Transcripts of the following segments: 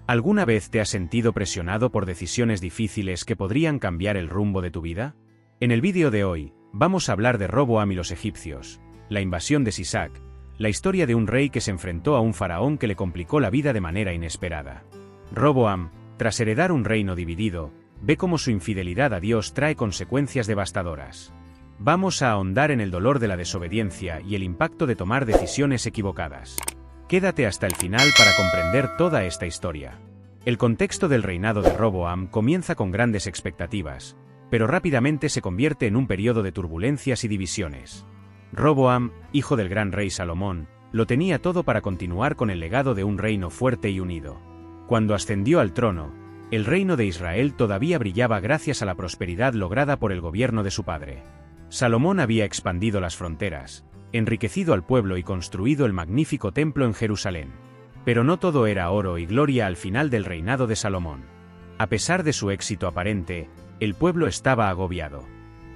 ¿Alguna vez te has sentido presionado por decisiones difíciles que podrían cambiar el rumbo de tu vida? En el vídeo de hoy, vamos a hablar de Roboam y los egipcios, la invasión de Sisac, la historia de un rey que se enfrentó a un faraón que le complicó la vida de manera inesperada. Roboam, tras heredar un reino dividido, ve cómo su infidelidad a Dios trae consecuencias devastadoras. Vamos a ahondar en el dolor de la desobediencia y el impacto de tomar decisiones equivocadas. Quédate hasta el final para comprender toda esta historia. El contexto del reinado de Roboam comienza con grandes expectativas, pero rápidamente se convierte en un periodo de turbulencias y divisiones. Roboam, hijo del gran rey Salomón, lo tenía todo para continuar con el legado de un reino fuerte y unido. Cuando ascendió al trono, el reino de Israel todavía brillaba gracias a la prosperidad lograda por el gobierno de su padre. Salomón había expandido las fronteras, enriquecido al pueblo y construido el magnífico templo en Jerusalén. Pero no todo era oro y gloria al final del reinado de Salomón. A pesar de su éxito aparente, el pueblo estaba agobiado.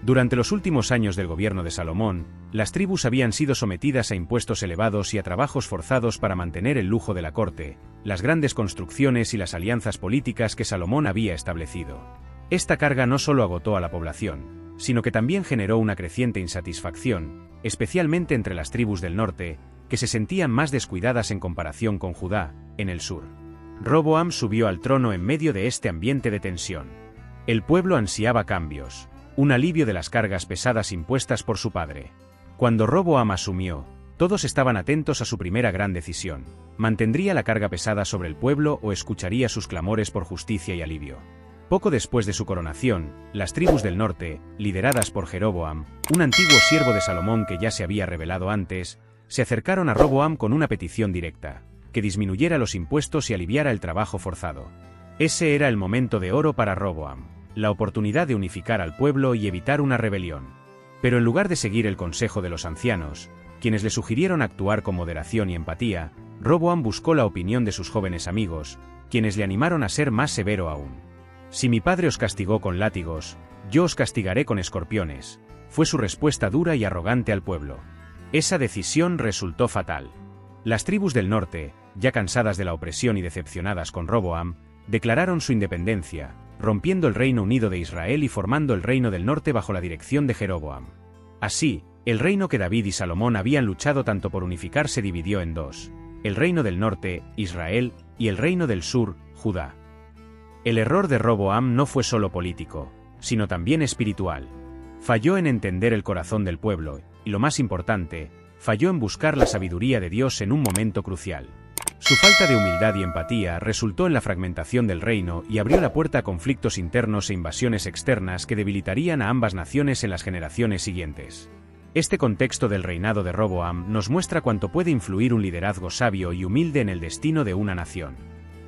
Durante los últimos años del gobierno de Salomón, las tribus habían sido sometidas a impuestos elevados y a trabajos forzados para mantener el lujo de la corte, las grandes construcciones y las alianzas políticas que Salomón había establecido. Esta carga no solo agotó a la población, sino que también generó una creciente insatisfacción, especialmente entre las tribus del norte, que se sentían más descuidadas en comparación con Judá, en el sur. Roboam subió al trono en medio de este ambiente de tensión. El pueblo ansiaba cambios, un alivio de las cargas pesadas impuestas por su padre. Cuando Roboam asumió, todos estaban atentos a su primera gran decisión: ¿mantendría la carga pesada sobre el pueblo o escucharía sus clamores por justicia y alivio? Poco después de su coronación, las tribus del norte, lideradas por Jeroboam, un antiguo siervo de Salomón que ya se había revelado antes, se acercaron a Roboam con una petición directa: que disminuyera los impuestos y aliviara el trabajo forzado. Ese era el momento de oro para Roboam, la oportunidad de unificar al pueblo y evitar una rebelión. Pero en lugar de seguir el consejo de los ancianos, quienes le sugirieron actuar con moderación y empatía, Roboam buscó la opinión de sus jóvenes amigos, quienes le animaron a ser más severo aún. «Si mi padre os castigó con látigos, yo os castigaré con escorpiones», fue su respuesta dura y arrogante al pueblo. Esa decisión resultó fatal. Las tribus del norte, ya cansadas de la opresión y decepcionadas con Roboam, declararon su independencia, rompiendo el Reino Unido de Israel y formando el Reino del Norte bajo la dirección de Jeroboam. Así, el reino que David y Salomón habían luchado tanto por unificar se dividió en dos: el Reino del Norte, Israel, y el Reino del Sur, Judá. El error de Roboam no fue solo político, sino también espiritual. Falló en entender el corazón del pueblo, y lo más importante, falló en buscar la sabiduría de Dios en un momento crucial. Su falta de humildad y empatía resultó en la fragmentación del reino y abrió la puerta a conflictos internos e invasiones externas que debilitarían a ambas naciones en las generaciones siguientes. Este contexto del reinado de Roboam nos muestra cuánto puede influir un liderazgo sabio y humilde en el destino de una nación.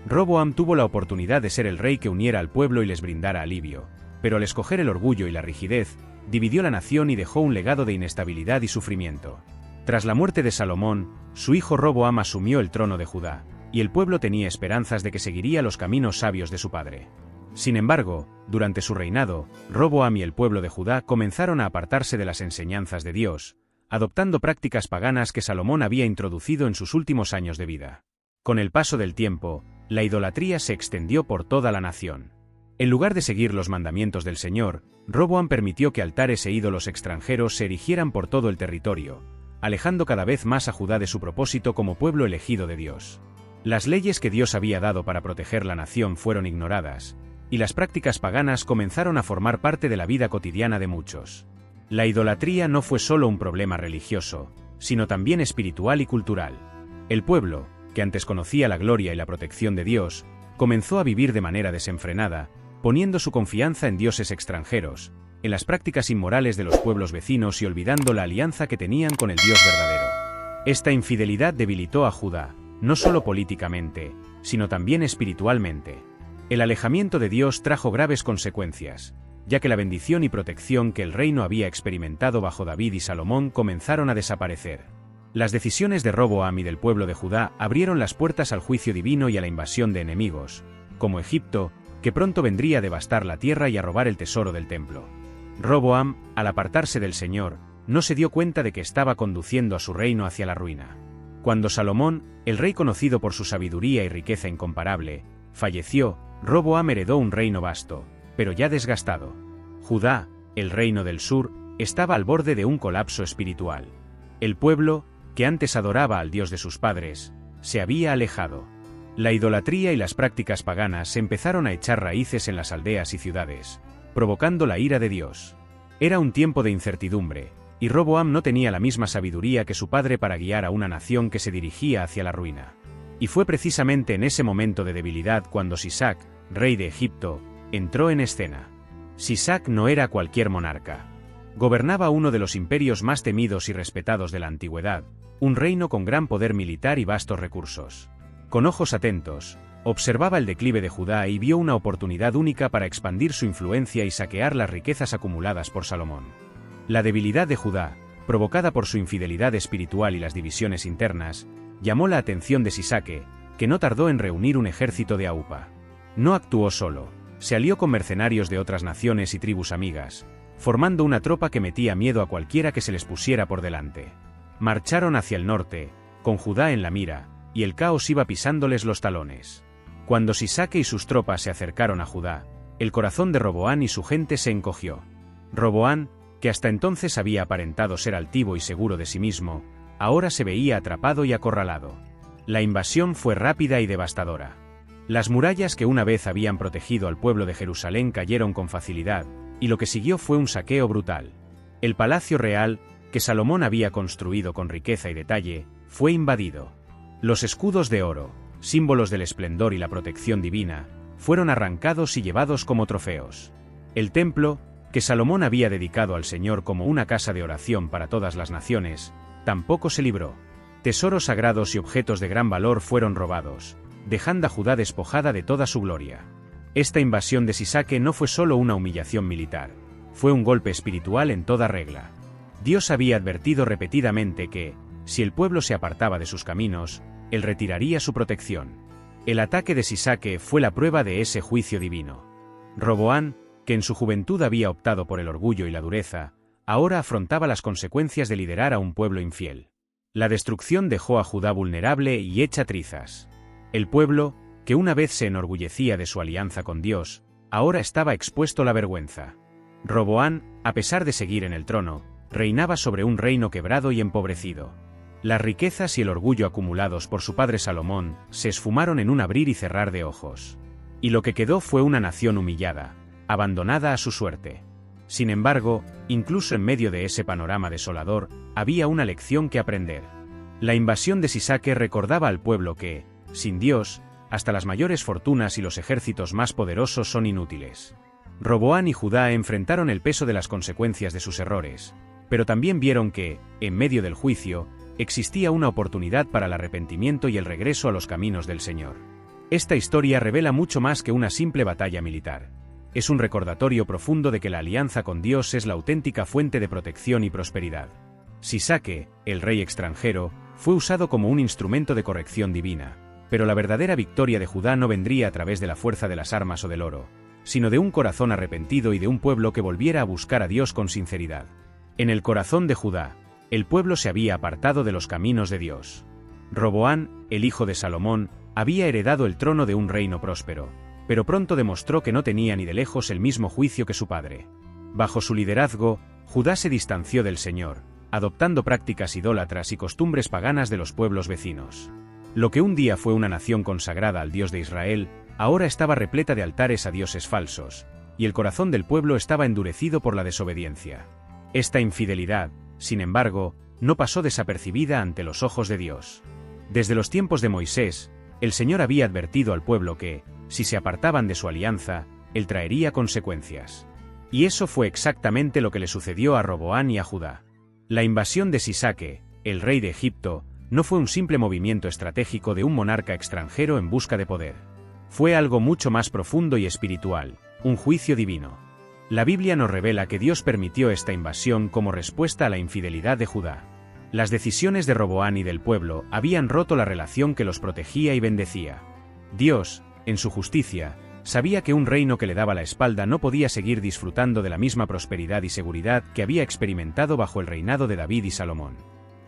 Roboam tuvo la oportunidad de ser el rey que uniera al pueblo y les brindara alivio, pero al escoger el orgullo y la rigidez, dividió la nación y dejó un legado de inestabilidad y sufrimiento. Tras la muerte de Salomón, su hijo Roboam asumió el trono de Judá, y el pueblo tenía esperanzas de que seguiría los caminos sabios de su padre. Sin embargo, durante su reinado, Roboam y el pueblo de Judá comenzaron a apartarse de las enseñanzas de Dios, adoptando prácticas paganas que Salomón había introducido en sus últimos años de vida. Con el paso del tiempo, la idolatría se extendió por toda la nación. En lugar de seguir los mandamientos del Señor, Roboam permitió que altares e ídolos extranjeros se erigieran por todo el territorio, alejando cada vez más a Judá de su propósito como pueblo elegido de Dios. Las leyes que Dios había dado para proteger la nación fueron ignoradas, y las prácticas paganas comenzaron a formar parte de la vida cotidiana de muchos. La idolatría no fue solo un problema religioso, sino también espiritual y cultural. El pueblo, que antes conocía la gloria y la protección de Dios, comenzó a vivir de manera desenfrenada, poniendo su confianza en dioses extranjeros, en las prácticas inmorales de los pueblos vecinos y olvidando la alianza que tenían con el Dios verdadero. Esta infidelidad debilitó a Judá, no solo políticamente, sino también espiritualmente. El alejamiento de Dios trajo graves consecuencias, ya que la bendición y protección que el reino había experimentado bajo David y Salomón comenzaron a desaparecer. Las decisiones de Roboam y del pueblo de Judá abrieron las puertas al juicio divino y a la invasión de enemigos, como Egipto, que pronto vendría a devastar la tierra y a robar el tesoro del templo. Roboam, al apartarse del Señor, no se dio cuenta de que estaba conduciendo a su reino hacia la ruina. Cuando Salomón, el rey conocido por su sabiduría y riqueza incomparable, falleció, Roboam heredó un reino vasto, pero ya desgastado. Judá, el reino del sur, estaba al borde de un colapso espiritual. El pueblo, que antes adoraba al Dios de sus padres, se había alejado. La idolatría y las prácticas paganas empezaron a echar raíces en las aldeas y ciudades, provocando la ira de Dios. Era un tiempo de incertidumbre, y Roboam no tenía la misma sabiduría que su padre para guiar a una nación que se dirigía hacia la ruina. Y fue precisamente en ese momento de debilidad cuando Sisac, rey de Egipto, entró en escena. Sisac no era cualquier monarca. Gobernaba uno de los imperios más temidos y respetados de la antigüedad, un reino con gran poder militar y vastos recursos. Con ojos atentos, observaba el declive de Judá y vio una oportunidad única para expandir su influencia y saquear las riquezas acumuladas por Salomón. La debilidad de Judá, provocada por su infidelidad espiritual y las divisiones internas, llamó la atención de Sisaque, que no tardó en reunir un ejército de Aupa. No actuó solo, se alió con mercenarios de otras naciones y tribus amigas, formando una tropa que metía miedo a cualquiera que se les pusiera por delante. Marcharon hacia el norte, con Judá en la mira, y el caos iba pisándoles los talones. Cuando Sisaque y sus tropas se acercaron a Judá, el corazón de Roboam y su gente se encogió. Roboam, que hasta entonces había aparentado ser altivo y seguro de sí mismo, ahora se veía atrapado y acorralado. La invasión fue rápida y devastadora. Las murallas que una vez habían protegido al pueblo de Jerusalén cayeron con facilidad, y lo que siguió fue un saqueo brutal. El palacio real, que Salomón había construido con riqueza y detalle, fue invadido. Los escudos de oro, símbolos del esplendor y la protección divina, fueron arrancados y llevados como trofeos. El templo, que Salomón había dedicado al Señor como una casa de oración para todas las naciones, tampoco se libró. Tesoros sagrados y objetos de gran valor fueron robados, dejando a Judá despojada de toda su gloria. Esta invasión de Sisaque no fue solo una humillación militar, fue un golpe espiritual en toda regla. Dios había advertido repetidamente que, si el pueblo se apartaba de sus caminos, él retiraría su protección. El ataque de Sisaque fue la prueba de ese juicio divino. Roboam, que en su juventud había optado por el orgullo y la dureza, ahora afrontaba las consecuencias de liderar a un pueblo infiel. La destrucción dejó a Judá vulnerable y hecha trizas. El pueblo, que una vez se enorgullecía de su alianza con Dios, ahora estaba expuesto a la vergüenza. Roboam, a pesar de seguir en el trono, reinaba sobre un reino quebrado y empobrecido. Las riquezas y el orgullo acumulados por su padre Salomón se esfumaron en un abrir y cerrar de ojos. Y lo que quedó fue una nación humillada, abandonada a su suerte. Sin embargo, incluso en medio de ese panorama desolador, había una lección que aprender. La invasión de Sisaque recordaba al pueblo que, sin Dios, hasta las mayores fortunas y los ejércitos más poderosos son inútiles. Roboam y Judá enfrentaron el peso de las consecuencias de sus errores, pero también vieron que, en medio del juicio, existía una oportunidad para el arrepentimiento y el regreso a los caminos del Señor. Esta historia revela mucho más que una simple batalla militar. Es un recordatorio profundo de que la alianza con Dios es la auténtica fuente de protección y prosperidad. Sisaque, el rey extranjero, fue usado como un instrumento de corrección divina, pero la verdadera victoria de Judá no vendría a través de la fuerza de las armas o del oro, sino de un corazón arrepentido y de un pueblo que volviera a buscar a Dios con sinceridad. En el corazón de Judá, el pueblo se había apartado de los caminos de Dios. Roboam, el hijo de Salomón, había heredado el trono de un reino próspero, pero pronto demostró que no tenía ni de lejos el mismo juicio que su padre. Bajo su liderazgo, Judá se distanció del Señor, adoptando prácticas idólatras y costumbres paganas de los pueblos vecinos. Lo que un día fue una nación consagrada al Dios de Israel, ahora estaba repleta de altares a dioses falsos, y el corazón del pueblo estaba endurecido por la desobediencia. Esta infidelidad, sin embargo, no pasó desapercibida ante los ojos de Dios. Desde los tiempos de Moisés, el Señor había advertido al pueblo que, si se apartaban de su alianza, él traería consecuencias. Y eso fue exactamente lo que le sucedió a Roboam y a Judá. La invasión de Sisaque, el rey de Egipto, no fue un simple movimiento estratégico de un monarca extranjero en busca de poder. Fue algo mucho más profundo y espiritual, un juicio divino. La Biblia nos revela que Dios permitió esta invasión como respuesta a la infidelidad de Judá. Las decisiones de Roboam y del pueblo habían roto la relación que los protegía y bendecía. Dios, en su justicia, sabía que un reino que le daba la espalda no podía seguir disfrutando de la misma prosperidad y seguridad que había experimentado bajo el reinado de David y Salomón.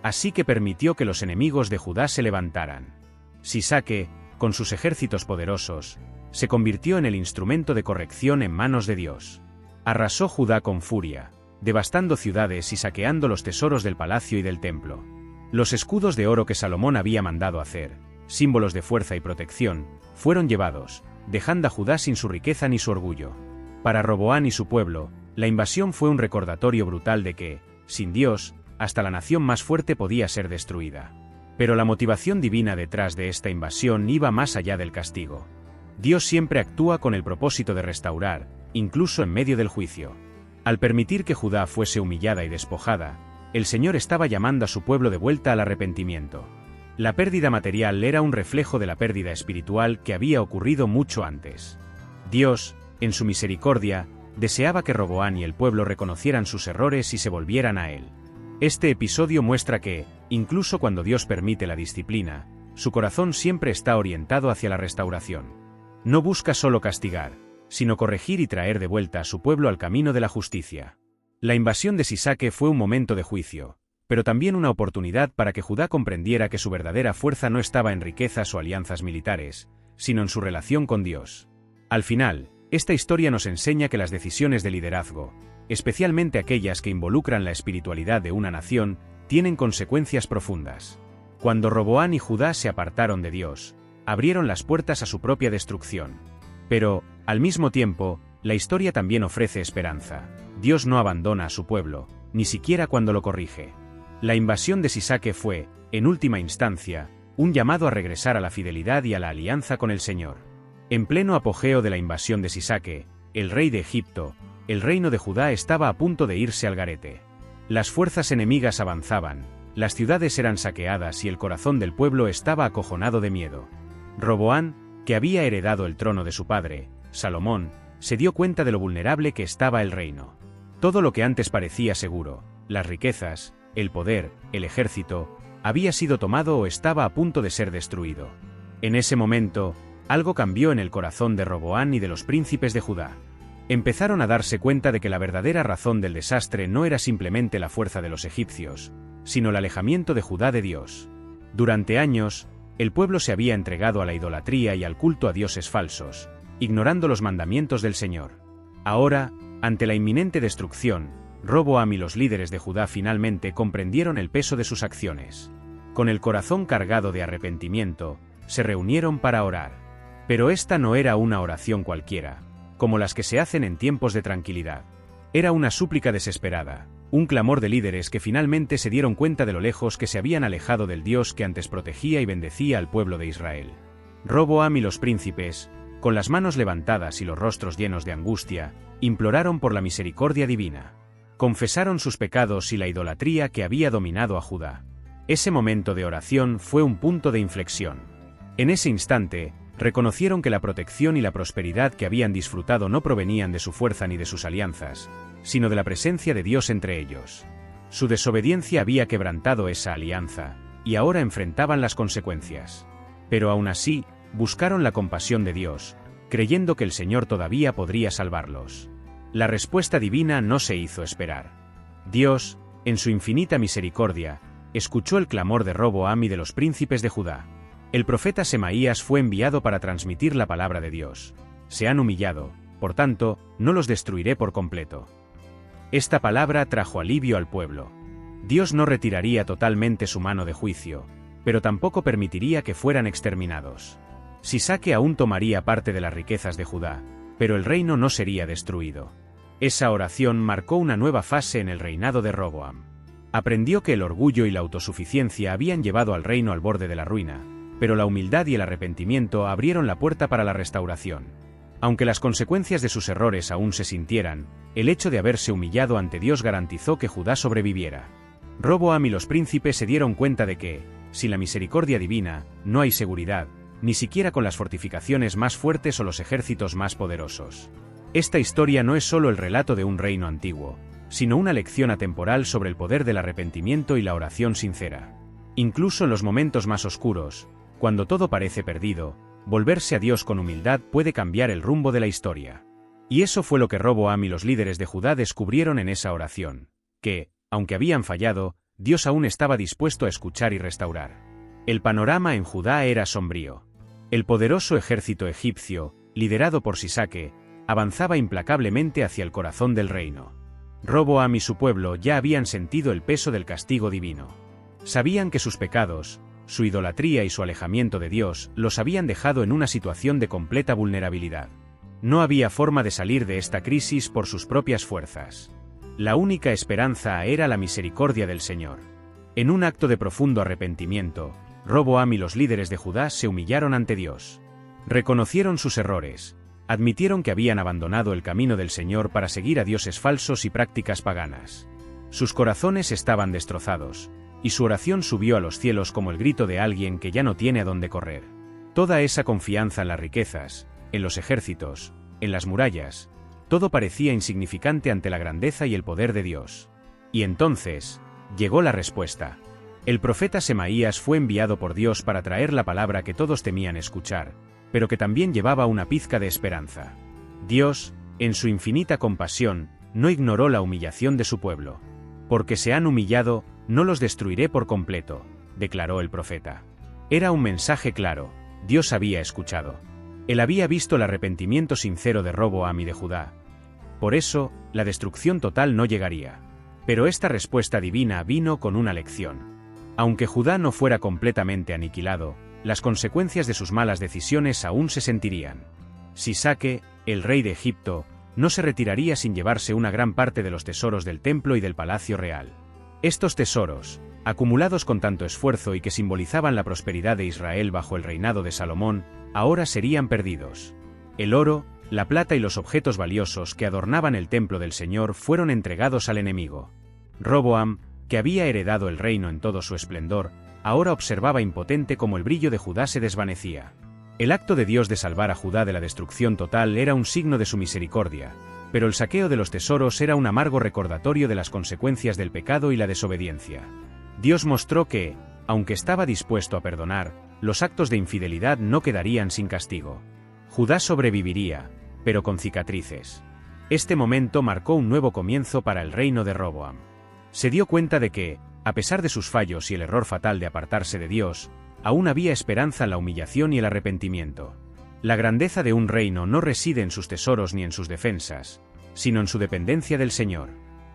Así que permitió que los enemigos de Judá se levantaran. Sisaque, con sus ejércitos poderosos, se convirtió en el instrumento de corrección en manos de Dios. Arrasó Judá con furia, devastando ciudades y saqueando los tesoros del palacio y del templo. Los escudos de oro que Salomón había mandado hacer, símbolos de fuerza y protección, fueron llevados, dejando a Judá sin su riqueza ni su orgullo. Para Roboán y su pueblo, la invasión fue un recordatorio brutal de que, sin Dios, hasta la nación más fuerte podía ser destruida. Pero la motivación divina detrás de esta invasión iba más allá del castigo. Dios siempre actúa con el propósito de restaurar, incluso en medio del juicio. Al permitir que Judá fuese humillada y despojada, el Señor estaba llamando a su pueblo de vuelta al arrepentimiento. La pérdida material era un reflejo de la pérdida espiritual que había ocurrido mucho antes. Dios, en su misericordia, deseaba que Roboán y el pueblo reconocieran sus errores y se volvieran a él. Este episodio muestra que, incluso cuando Dios permite la disciplina, su corazón siempre está orientado hacia la restauración. No busca solo castigar, sino corregir y traer de vuelta a su pueblo al camino de la justicia. La invasión de Sisaque fue un momento de juicio, pero también una oportunidad para que Judá comprendiera que su verdadera fuerza no estaba en riquezas o alianzas militares, sino en su relación con Dios. Al final, esta historia nos enseña que las decisiones de liderazgo, especialmente aquellas que involucran la espiritualidad de una nación, tienen consecuencias profundas. Cuando Roboán y Judá se apartaron de Dios, abrieron las puertas a su propia destrucción. Pero, al mismo tiempo, la historia también ofrece esperanza. Dios no abandona a su pueblo, ni siquiera cuando lo corrige. La invasión de Sisaque fue, en última instancia, un llamado a regresar a la fidelidad y a la alianza con el Señor. En pleno apogeo de la invasión de Sisaque, el rey de Egipto, el reino de Judá estaba a punto de irse al garete. Las fuerzas enemigas avanzaban, las ciudades eran saqueadas y el corazón del pueblo estaba acojonado de miedo. Roboán, que había heredado el trono de su padre, Salomón, se dio cuenta de lo vulnerable que estaba el reino. Todo lo que antes parecía seguro, las riquezas, el poder, el ejército, había sido tomado o estaba a punto de ser destruido. En ese momento, algo cambió en el corazón de Roboán y de los príncipes de Judá. Empezaron a darse cuenta de que la verdadera razón del desastre no era simplemente la fuerza de los egipcios, sino el alejamiento de Judá de Dios. Durante años, el pueblo se había entregado a la idolatría y al culto a dioses falsos, ignorando los mandamientos del Señor. Ahora, ante la inminente destrucción, Roboam y los líderes de Judá finalmente comprendieron el peso de sus acciones. Con el corazón cargado de arrepentimiento, se reunieron para orar. Pero esta no era una oración cualquiera, como las que se hacen en tiempos de tranquilidad. Era una súplica desesperada, un clamor de líderes que finalmente se dieron cuenta de lo lejos que se habían alejado del Dios que antes protegía y bendecía al pueblo de Israel. Roboam y los príncipes, con las manos levantadas y los rostros llenos de angustia, imploraron por la misericordia divina. Confesaron sus pecados y la idolatría que había dominado a Judá. Ese momento de oración fue un punto de inflexión. En ese instante, reconocieron que la protección y la prosperidad que habían disfrutado no provenían de su fuerza ni de sus alianzas, sino de la presencia de Dios entre ellos. Su desobediencia había quebrantado esa alianza, y ahora enfrentaban las consecuencias. Pero aún así, buscaron la compasión de Dios, creyendo que el Señor todavía podría salvarlos. La respuesta divina no se hizo esperar. Dios, en su infinita misericordia, escuchó el clamor de Roboam y de los príncipes de Judá. El profeta Semaías fue enviado para transmitir la palabra de Dios. Se han humillado, por tanto, no los destruiré por completo. Esta palabra trajo alivio al pueblo. Dios no retiraría totalmente su mano de juicio, pero tampoco permitiría que fueran exterminados. Sisaque aún tomaría parte de las riquezas de Judá, pero el reino no sería destruido. Esa oración marcó una nueva fase en el reinado de Roboam. Aprendió que el orgullo y la autosuficiencia habían llevado al reino al borde de la ruina, pero la humildad y el arrepentimiento abrieron la puerta para la restauración. Aunque las consecuencias de sus errores aún se sintieran, el hecho de haberse humillado ante Dios garantizó que Judá sobreviviera. Roboam y los príncipes se dieron cuenta de que, sin la misericordia divina, no hay seguridad, ni siquiera con las fortificaciones más fuertes o los ejércitos más poderosos. Esta historia no es solo el relato de un reino antiguo, sino una lección atemporal sobre el poder del arrepentimiento y la oración sincera. Incluso en los momentos más oscuros, cuando todo parece perdido, volverse a Dios con humildad puede cambiar el rumbo de la historia. Y eso fue lo que Roboam y los líderes de Judá descubrieron en esa oración, que, aunque habían fallado, Dios aún estaba dispuesto a escuchar y restaurar. El panorama en Judá era sombrío. El poderoso ejército egipcio, liderado por Sisaque, avanzaba implacablemente hacia el corazón del reino. Roboam y su pueblo ya habían sentido el peso del castigo divino. Sabían que sus pecados, su idolatría y su alejamiento de Dios los habían dejado en una situación de completa vulnerabilidad. No había forma de salir de esta crisis por sus propias fuerzas. La única esperanza era la misericordia del Señor. En un acto de profundo arrepentimiento, Roboam y los líderes de Judá se humillaron ante Dios. Reconocieron sus errores, admitieron que habían abandonado el camino del Señor para seguir a dioses falsos y prácticas paganas. Sus corazones estaban destrozados, y su oración subió a los cielos como el grito de alguien que ya no tiene a dónde correr. Toda esa confianza en las riquezas, en los ejércitos, en las murallas, todo parecía insignificante ante la grandeza y el poder de Dios. Y entonces, llegó la respuesta. El profeta Semaías fue enviado por Dios para traer la palabra que todos temían escuchar, pero que también llevaba una pizca de esperanza. Dios, en su infinita compasión, no ignoró la humillación de su pueblo. Porque se han humillado, no los destruiré por completo, declaró el profeta. Era un mensaje claro, Dios había escuchado. Él había visto el arrepentimiento sincero de Roboam y de Judá. Por eso, la destrucción total no llegaría. Pero esta respuesta divina vino con una lección. Aunque Judá no fuera completamente aniquilado, las consecuencias de sus malas decisiones aún se sentirían. Sisaque, el rey de Egipto, no se retiraría sin llevarse una gran parte de los tesoros del templo y del palacio real. Estos tesoros, acumulados con tanto esfuerzo y que simbolizaban la prosperidad de Israel bajo el reinado de Salomón, ahora serían perdidos. El oro, la plata y los objetos valiosos que adornaban el templo del Señor fueron entregados al enemigo. Roboam, que había heredado el reino en todo su esplendor, ahora observaba impotente cómo el brillo de Judá se desvanecía. El acto de Dios de salvar a Judá de la destrucción total era un signo de su misericordia, pero el saqueo de los tesoros era un amargo recordatorio de las consecuencias del pecado y la desobediencia. Dios mostró que, aunque estaba dispuesto a perdonar, los actos de infidelidad no quedarían sin castigo. Judá sobreviviría, pero con cicatrices. Este momento marcó un nuevo comienzo para el reino de Roboam. Se dio cuenta de que, a pesar de sus fallos y el error fatal de apartarse de Dios, aún había esperanza en la humillación y el arrepentimiento. La grandeza de un reino no reside en sus tesoros ni en sus defensas, sino en su dependencia del Señor.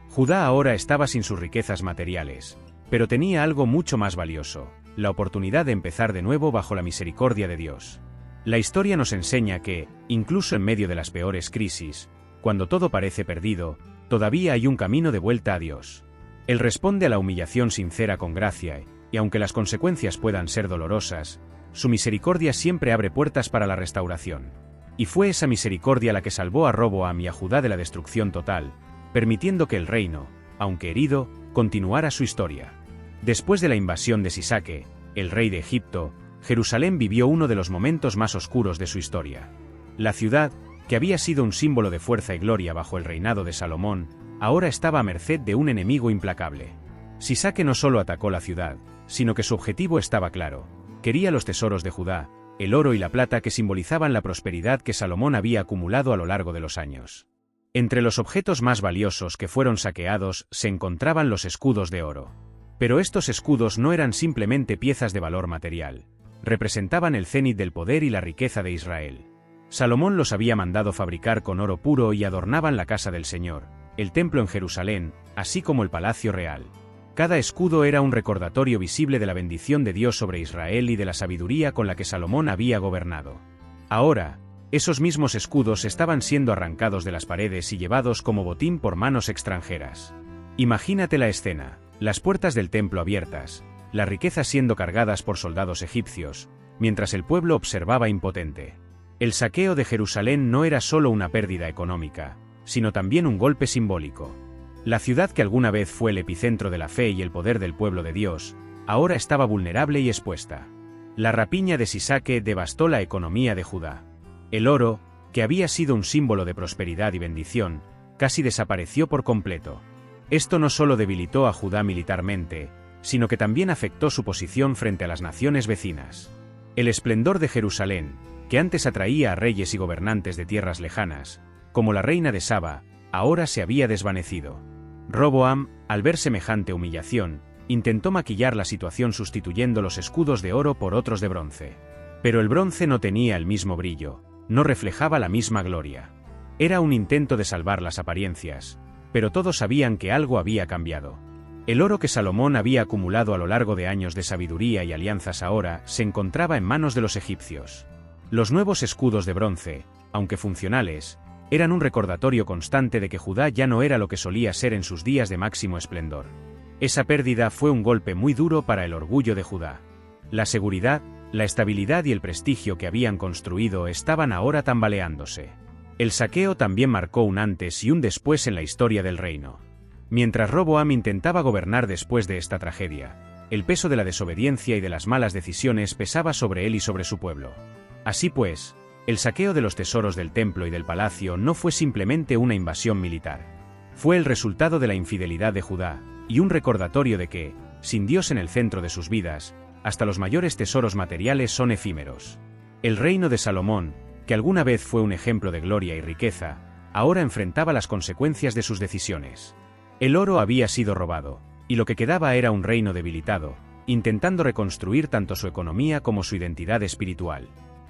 Judá ahora estaba sin sus riquezas materiales, pero tenía algo mucho más valioso, la oportunidad de empezar de nuevo bajo la misericordia de Dios. La historia nos enseña que, incluso en medio de las peores crisis, cuando todo parece perdido, todavía hay un camino de vuelta a Dios. Él responde a la humillación sincera con gracia, y aunque las consecuencias puedan ser dolorosas, su misericordia siempre abre puertas para la restauración. Y fue esa misericordia la que salvó a Roboam y a Judá de la destrucción total, permitiendo que el reino, aunque herido, continuara su historia. Después de la invasión de Sisaque, el rey de Egipto, Jerusalén vivió uno de los momentos más oscuros de su historia. La ciudad, que había sido un símbolo de fuerza y gloria bajo el reinado de Salomón, ahora estaba a merced de un enemigo implacable. Sisaque no solo atacó la ciudad, sino que su objetivo estaba claro. Quería los tesoros de Judá, el oro y la plata que simbolizaban la prosperidad que Salomón había acumulado a lo largo de los años. Entre los objetos más valiosos que fueron saqueados se encontraban los escudos de oro. Pero estos escudos no eran simplemente piezas de valor material. Representaban el cenit del poder y la riqueza de Israel. Salomón los había mandado fabricar con oro puro y adornaban la casa del Señor, el templo en Jerusalén, así como el palacio real. Cada escudo era un recordatorio visible de la bendición de Dios sobre Israel y de la sabiduría con la que Salomón había gobernado. Ahora, esos mismos escudos estaban siendo arrancados de las paredes y llevados como botín por manos extranjeras. Imagínate la escena, las puertas del templo abiertas, las riquezas siendo cargadas por soldados egipcios, mientras el pueblo observaba impotente. El saqueo de Jerusalén no era solo una pérdida económica, sino también un golpe simbólico. La ciudad que alguna vez fue el epicentro de la fe y el poder del pueblo de Dios, ahora estaba vulnerable y expuesta. La rapiña de Sisaque devastó la economía de Judá. El oro, que había sido un símbolo de prosperidad y bendición, casi desapareció por completo. Esto no solo debilitó a Judá militarmente, sino que también afectó su posición frente a las naciones vecinas. El esplendor de Jerusalén, que antes atraía a reyes y gobernantes de tierras lejanas, como la reina de Saba, ahora se había desvanecido. Roboam, al ver semejante humillación, intentó maquillar la situación sustituyendo los escudos de oro por otros de bronce. Pero el bronce no tenía el mismo brillo, no reflejaba la misma gloria. Era un intento de salvar las apariencias, pero todos sabían que algo había cambiado. El oro que Salomón había acumulado a lo largo de años de sabiduría y alianzas ahora se encontraba en manos de los egipcios. Los nuevos escudos de bronce, aunque funcionales, eran un recordatorio constante de que Judá ya no era lo que solía ser en sus días de máximo esplendor. Esa pérdida fue un golpe muy duro para el orgullo de Judá. La seguridad, la estabilidad y el prestigio que habían construido estaban ahora tambaleándose. El saqueo también marcó un antes y un después en la historia del reino. Mientras Roboam intentaba gobernar después de esta tragedia, el peso de la desobediencia y de las malas decisiones pesaba sobre él y sobre su pueblo. Así pues, el saqueo de los tesoros del templo y del palacio no fue simplemente una invasión militar. Fue el resultado de la infidelidad de Judá, y un recordatorio de que, sin Dios en el centro de sus vidas, hasta los mayores tesoros materiales son efímeros. El reino de Salomón, que alguna vez fue un ejemplo de gloria y riqueza, ahora enfrentaba las consecuencias de sus decisiones. El oro había sido robado, y lo que quedaba era un reino debilitado, intentando reconstruir tanto su economía como su identidad espiritual.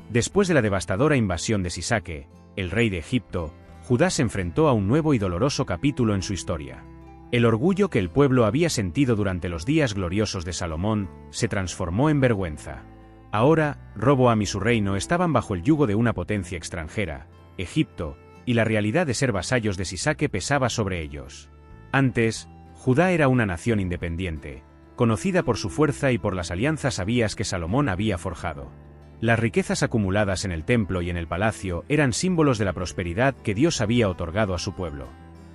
Después de la devastadora invasión de Sisaque, el rey de Egipto, Judá se enfrentó a un nuevo y doloroso capítulo en su historia. El orgullo que el pueblo había sentido durante los días gloriosos de Salomón se transformó en vergüenza. Ahora, Roboam y su reino estaban bajo el yugo de una potencia extranjera, Egipto, y la realidad de ser vasallos de Sisaque pesaba sobre ellos. Antes, Judá era una nación independiente, conocida por su fuerza y por las alianzas sabias que Salomón había forjado. Las riquezas acumuladas en el templo y en el palacio eran símbolos de la prosperidad que Dios había otorgado a su pueblo.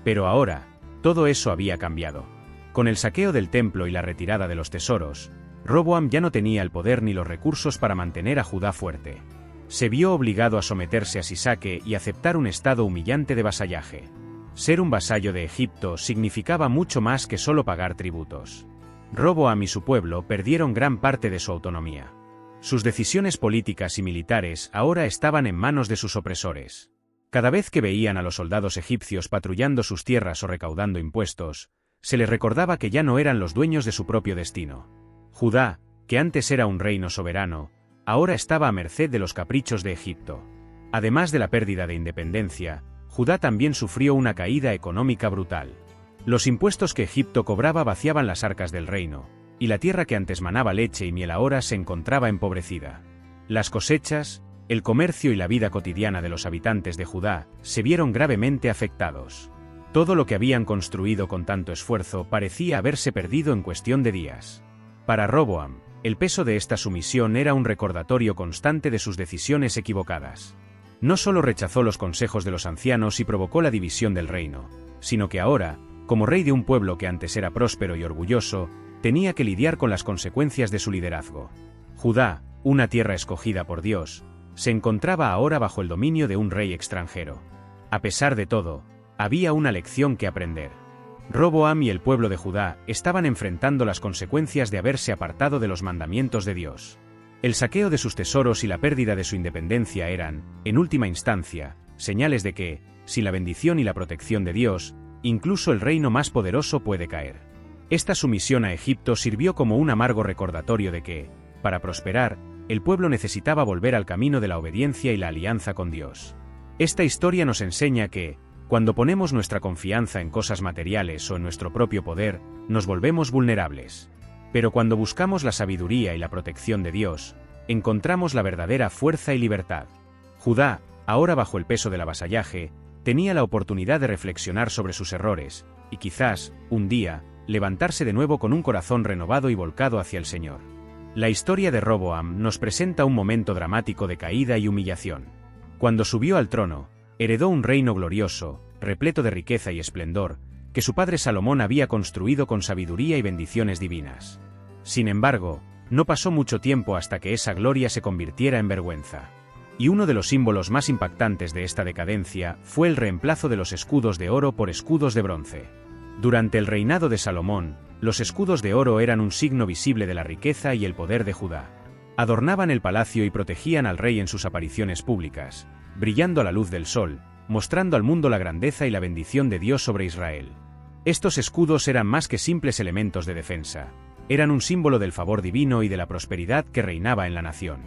Pero ahora, todo eso había cambiado. Con el saqueo del templo y la retirada de los tesoros, Roboam ya no tenía el poder ni los recursos para mantener a Judá fuerte. Se vio obligado a someterse a Sisaque y aceptar un estado humillante de vasallaje. Ser un vasallo de Egipto significaba mucho más que solo pagar tributos. Roboam y su pueblo perdieron gran parte de su autonomía. Sus decisiones políticas y militares ahora estaban en manos de sus opresores. Cada vez que veían a los soldados egipcios patrullando sus tierras o recaudando impuestos, se les recordaba que ya no eran los dueños de su propio destino. Judá, que antes era un reino soberano, ahora estaba a merced de los caprichos de Egipto. Además de la pérdida de independencia, Judá también sufrió una caída económica brutal. Los impuestos que Egipto cobraba vaciaban las arcas del reino, y la tierra que antes manaba leche y miel ahora se encontraba empobrecida. Las cosechas, el comercio y la vida cotidiana de los habitantes de Judá se vieron gravemente afectados. Todo lo que habían construido con tanto esfuerzo parecía haberse perdido en cuestión de días. Para Roboam, el peso de esta sumisión era un recordatorio constante de sus decisiones equivocadas. No solo rechazó los consejos de los ancianos y provocó la división del reino, sino que ahora, como rey de un pueblo que antes era próspero y orgulloso, tenía que lidiar con las consecuencias de su liderazgo. Judá, una tierra escogida por Dios, se encontraba ahora bajo el dominio de un rey extranjero. A pesar de todo, había una lección que aprender. Roboam y el pueblo de Judá estaban enfrentando las consecuencias de haberse apartado de los mandamientos de Dios. El saqueo de sus tesoros y la pérdida de su independencia eran, en última instancia, señales de que, sin la bendición y la protección de Dios, incluso el reino más poderoso puede caer. Esta sumisión a Egipto sirvió como un amargo recordatorio de que, para prosperar, el pueblo necesitaba volver al camino de la obediencia y la alianza con Dios. Esta historia nos enseña que, cuando ponemos nuestra confianza en cosas materiales o en nuestro propio poder, nos volvemos vulnerables. Pero cuando buscamos la sabiduría y la protección de Dios, encontramos la verdadera fuerza y libertad. Judá, ahora bajo el peso del avasallaje, tenía la oportunidad de reflexionar sobre sus errores, y quizás, un día, levantarse de nuevo con un corazón renovado y volcado hacia el Señor. La historia de Roboam nos presenta un momento dramático de caída y humillación. Cuando subió al trono, heredó un reino glorioso, repleto de riqueza y esplendor, que su padre Salomón había construido con sabiduría y bendiciones divinas. Sin embargo, no pasó mucho tiempo hasta que esa gloria se convirtiera en vergüenza. Y uno de los símbolos más impactantes de esta decadencia fue el reemplazo de los escudos de oro por escudos de bronce. Durante el reinado de Salomón, los escudos de oro eran un signo visible de la riqueza y el poder de Judá. Adornaban el palacio y protegían al rey en sus apariciones públicas, brillando a la luz del sol, mostrando al mundo la grandeza y la bendición de Dios sobre Israel. Estos escudos eran más que simples elementos de defensa, eran un símbolo del favor divino y de la prosperidad que reinaba en la nación.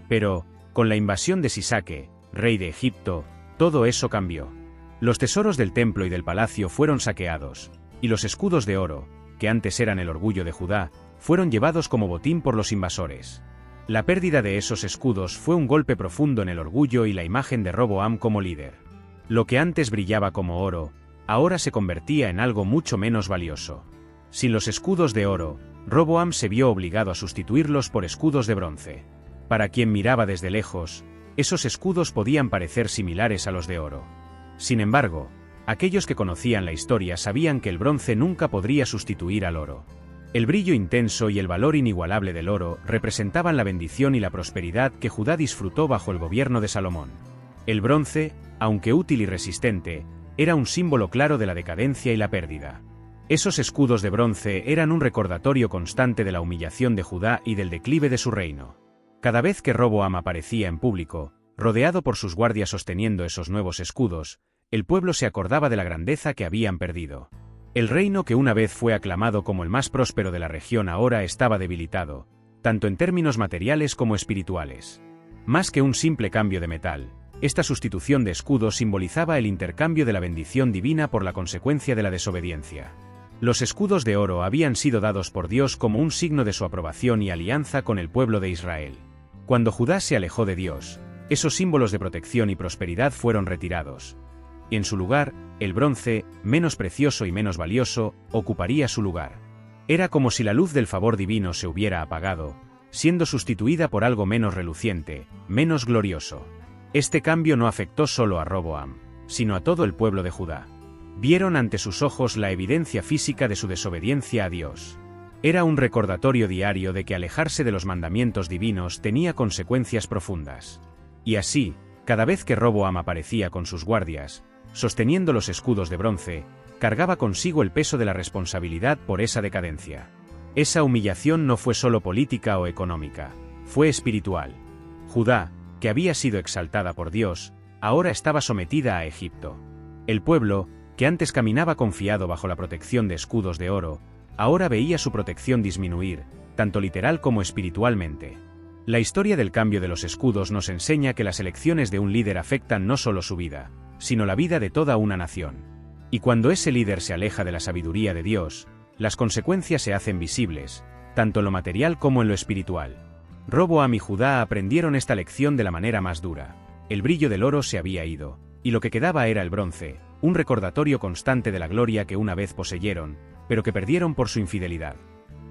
Pero, con la invasión de Sisaque, rey de Egipto, todo eso cambió. Los tesoros del templo y del palacio fueron saqueados, y los escudos de oro, que antes eran el orgullo de Judá, fueron llevados como botín por los invasores. La pérdida de esos escudos fue un golpe profundo en el orgullo y la imagen de Roboam como líder. Lo que antes brillaba como oro, ahora se convertía en algo mucho menos valioso. Sin los escudos de oro, Roboam se vio obligado a sustituirlos por escudos de bronce. Para quien miraba desde lejos, esos escudos podían parecer similares a los de oro. Sin embargo, aquellos que conocían la historia sabían que el bronce nunca podría sustituir al oro. El brillo intenso y el valor inigualable del oro representaban la bendición y la prosperidad que Judá disfrutó bajo el gobierno de Salomón. El bronce, aunque útil y resistente, era un símbolo claro de la decadencia y la pérdida. Esos escudos de bronce eran un recordatorio constante de la humillación de Judá y del declive de su reino. Cada vez que Roboam aparecía en público, rodeado por sus guardias sosteniendo esos nuevos escudos, el pueblo se acordaba de la grandeza que habían perdido. El reino que una vez fue aclamado como el más próspero de la región ahora estaba debilitado, tanto en términos materiales como espirituales. Más que un simple cambio de metal, esta sustitución de escudos simbolizaba el intercambio de la bendición divina por la consecuencia de la desobediencia. Los escudos de oro habían sido dados por Dios como un signo de su aprobación y alianza con el pueblo de Israel. Cuando Judá se alejó de Dios, esos símbolos de protección y prosperidad fueron retirados. En su lugar, el bronce, menos precioso y menos valioso, ocuparía su lugar. Era como si la luz del favor divino se hubiera apagado, siendo sustituida por algo menos reluciente, menos glorioso. Este cambio no afectó solo a Roboam, sino a todo el pueblo de Judá. Vieron ante sus ojos la evidencia física de su desobediencia a Dios. Era un recordatorio diario de que alejarse de los mandamientos divinos tenía consecuencias profundas. Y así, cada vez que Roboam aparecía con sus guardias, sosteniendo los escudos de bronce, cargaba consigo el peso de la responsabilidad por esa decadencia. Esa humillación no fue solo política o económica, fue espiritual. Judá, que había sido exaltada por Dios, ahora estaba sometida a Egipto. El pueblo, que antes caminaba confiado bajo la protección de escudos de oro, ahora veía su protección disminuir, tanto literal como espiritualmente. La historia del cambio de los escudos nos enseña que las elecciones de un líder afectan no solo su vida, sino la vida de toda una nación. Y cuando ese líder se aleja de la sabiduría de Dios, las consecuencias se hacen visibles, tanto en lo material como en lo espiritual. Roboam y Judá aprendieron esta lección de la manera más dura. El brillo del oro se había ido, y lo que quedaba era el bronce, un recordatorio constante de la gloria que una vez poseyeron, pero que perdieron por su infidelidad.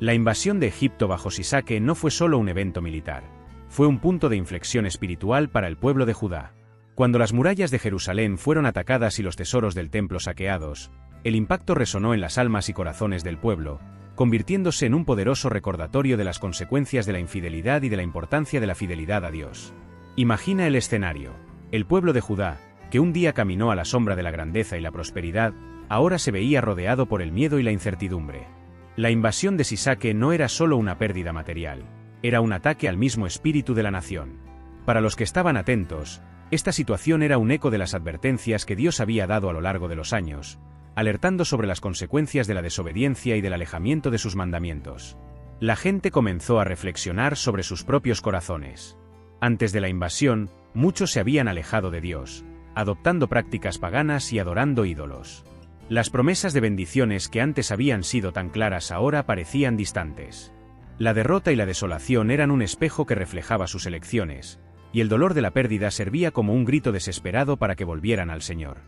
La invasión de Egipto bajo Sisaque no fue solo un evento militar, fue un punto de inflexión espiritual para el pueblo de Judá. Cuando las murallas de Jerusalén fueron atacadas y los tesoros del templo saqueados, el impacto resonó en las almas y corazones del pueblo, convirtiéndose en un poderoso recordatorio de las consecuencias de la infidelidad y de la importancia de la fidelidad a Dios. Imagina el escenario. El pueblo de Judá, que un día caminó a la sombra de la grandeza y la prosperidad, ahora se veía rodeado por el miedo y la incertidumbre. La invasión de Sisaque no era solo una pérdida material, era un ataque al mismo espíritu de la nación. Para los que estaban atentos, esta situación era un eco de las advertencias que Dios había dado a lo largo de los años, alertando sobre las consecuencias de la desobediencia y del alejamiento de sus mandamientos. La gente comenzó a reflexionar sobre sus propios corazones. Antes de la invasión, muchos se habían alejado de Dios, adoptando prácticas paganas y adorando ídolos. Las promesas de bendiciones que antes habían sido tan claras ahora parecían distantes. La derrota y la desolación eran un espejo que reflejaba sus elecciones, y el dolor de la pérdida servía como un grito desesperado para que volvieran al Señor.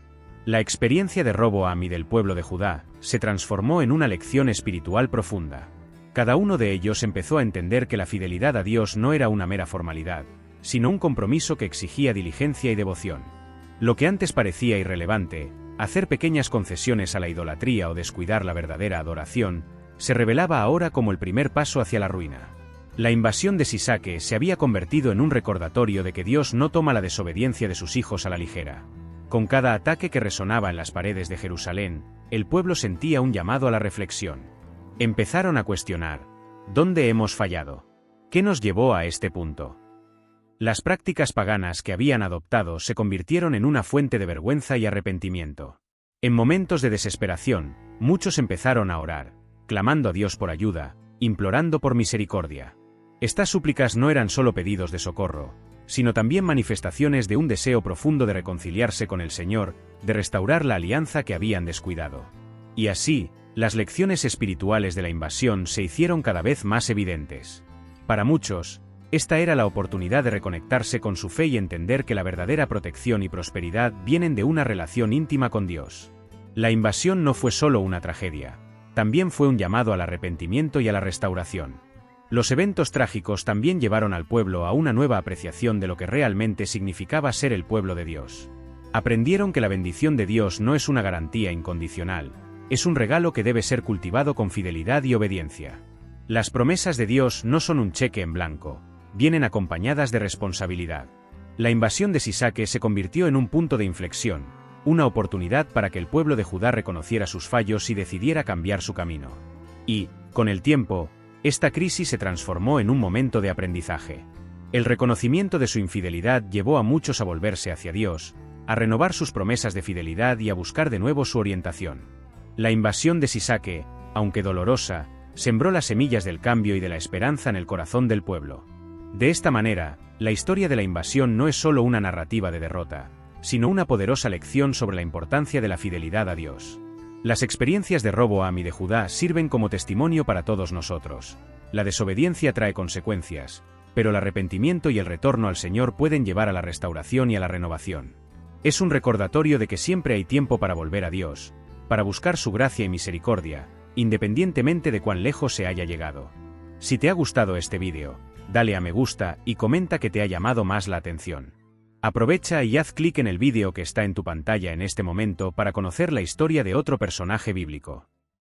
La experiencia de Roboam y del pueblo de Judá se transformó en una lección espiritual profunda. Cada uno de ellos empezó a entender que la fidelidad a Dios no era una mera formalidad, sino un compromiso que exigía diligencia y devoción. Lo que antes parecía irrelevante, hacer pequeñas concesiones a la idolatría o descuidar la verdadera adoración, se revelaba ahora como el primer paso hacia la ruina. La invasión de Sisaque se había convertido en un recordatorio de que Dios no toma la desobediencia de sus hijos a la ligera. Con cada ataque que resonaba en las paredes de Jerusalén, el pueblo sentía un llamado a la reflexión. Empezaron a cuestionar: ¿dónde hemos fallado? ¿Qué nos llevó a este punto? Las prácticas paganas que habían adoptado se convirtieron en una fuente de vergüenza y arrepentimiento. En momentos de desesperación, muchos empezaron a orar, clamando a Dios por ayuda, implorando por misericordia. Estas súplicas no eran solo pedidos de socorro, sino también manifestaciones de un deseo profundo de reconciliarse con el Señor, de restaurar la alianza que habían descuidado. Y así, las lecciones espirituales de la invasión se hicieron cada vez más evidentes. Para muchos, esta era la oportunidad de reconectarse con su fe y entender que la verdadera protección y prosperidad vienen de una relación íntima con Dios. La invasión no fue solo una tragedia, también fue un llamado al arrepentimiento y a la restauración. Los eventos trágicos también llevaron al pueblo a una nueva apreciación de lo que realmente significaba ser el pueblo de Dios. Aprendieron que la bendición de Dios no es una garantía incondicional, es un regalo que debe ser cultivado con fidelidad y obediencia. Las promesas de Dios no son un cheque en blanco, vienen acompañadas de responsabilidad. La invasión de Sisaque se convirtió en un punto de inflexión, una oportunidad para que el pueblo de Judá reconociera sus fallos y decidiera cambiar su camino. Y, con el tiempo, esta crisis se transformó en un momento de aprendizaje. El reconocimiento de su infidelidad llevó a muchos a volverse hacia Dios, a renovar sus promesas de fidelidad y a buscar de nuevo su orientación. La invasión de Sisaque, aunque dolorosa, sembró las semillas del cambio y de la esperanza en el corazón del pueblo. De esta manera, la historia de la invasión no es solo una narrativa de derrota, sino una poderosa lección sobre la importancia de la fidelidad a Dios. Las experiencias de Roboam y de Judá sirven como testimonio para todos nosotros. La desobediencia trae consecuencias, pero el arrepentimiento y el retorno al Señor pueden llevar a la restauración y a la renovación. Es un recordatorio de que siempre hay tiempo para volver a Dios, para buscar su gracia y misericordia, independientemente de cuán lejos se haya llegado. Si te ha gustado este vídeo, dale a me gusta y comenta que te ha llamado más la atención. Aprovecha y haz clic en el vídeo que está en tu pantalla en este momento para conocer la historia de otro personaje bíblico.